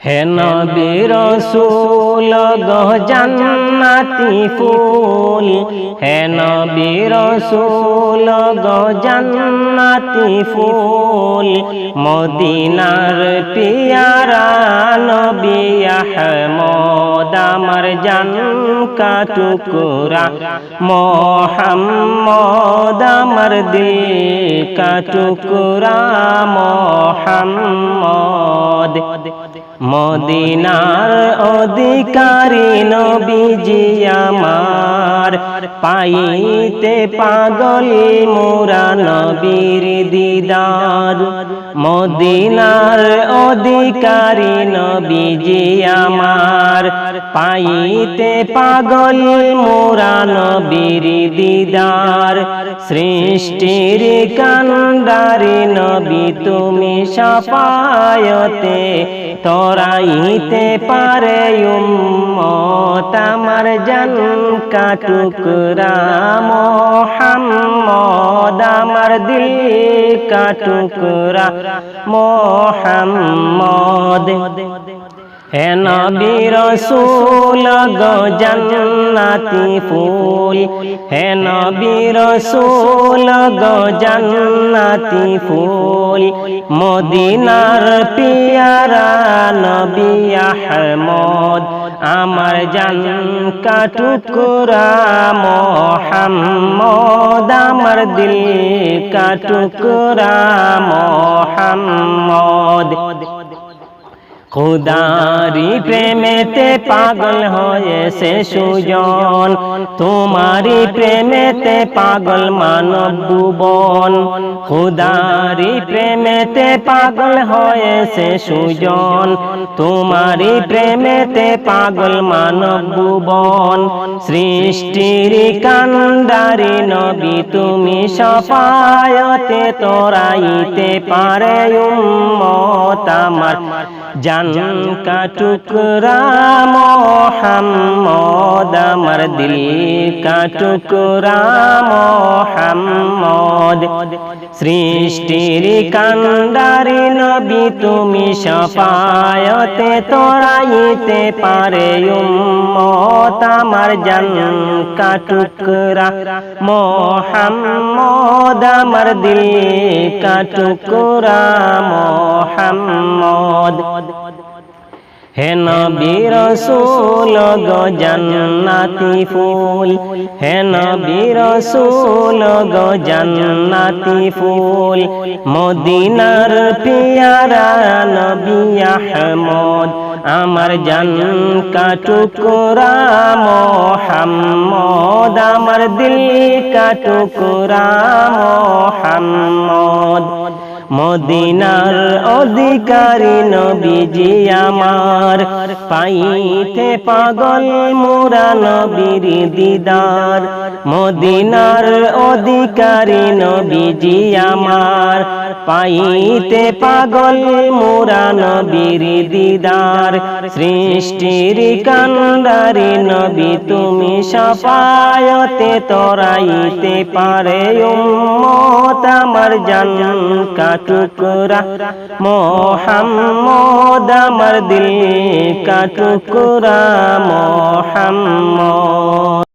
হে নবী রাসূল গো জান্নাতি ফুল, হে নবী রাসূল গো জান্নাতি ফুল, মদিনার পিয়ারা নবী আহমদ আমার জান কা টুকরা মোহাম্মদ আমার দিল কা টুকরা মোহাম্মদ। মদিনার অধিকারী নবীজি আমার, পাইতে পাগল মোরা নবীর দিদার। মদিনার অধিকারী নবীজি আমার, পাইতে পাগল মোরা নবীর দিদার। সৃষ্টির কান্ডারি নবী তুমি শাফায়াতে তরাইতে পারে উম্মত আমার জান কা টুকরা মোহাম্মদ আমার দিল কা টুকরা মোহাম্মদ। হে নবী রাসূল গো জান্নাতি ফুল, হে নবী রাসূল গো জান্নাতি ফুল, মদিনার পিয়ারা নবী আহমদ আমার জান কা টুকরা মোহাম্মদ আমার দিল কা টুকরা মোহাম্মদ। খুদারি প্রেমেতে পাগল হয়েছে সুজন, তোমারি প্রেমেতে পাগল মানব ভুবন। খুদারি প্রেমেতে পাগল হয়েছে সুজন, তোমারি প্রেমেতে পাগল মানব ভুবন। সৃষ্টির কান্ডারি নবী তুমি শাফায়াতে তরাইতে পারে উম্মত আমার জান কা টুকরা মোহাম্মদ আমার দিল কা টুকরা মোহাম্মদ। সৃষ্টির কান্ডারি নবী তুমি শাফায়াতে তরাইতে পারে উম্মত আমার জান কা টুকরা মোহাম্মদ আমার দিল কা টুকরা মোহাম্মদ। হে নবী রাসূল গো জান্নাতি ফুল, হে নবী রাসূল গো জান্নাতি ফুল, মদিনার পিয়ারা নবী আহমদ আমার জান কা টুকরা মোহাম্মদ আমার দিল কা টুকরা মোহাম্মদ। মদিনার অধিকারী নবীজি আমার, পাইতে পাগল মোরা নবীর দিদার। মদিনার অধিকারী নবীজি আমার, পাইতে পাগল মোরা নবীর দিদার। সৃষ্টির কান্ডারি নবী তুমি শাফায়াতে তরাইতে পারে উম্মত আমার জান কা টুকরা মোহাম্মদ আমার দিল কা টুকরা মোহাম্মদ।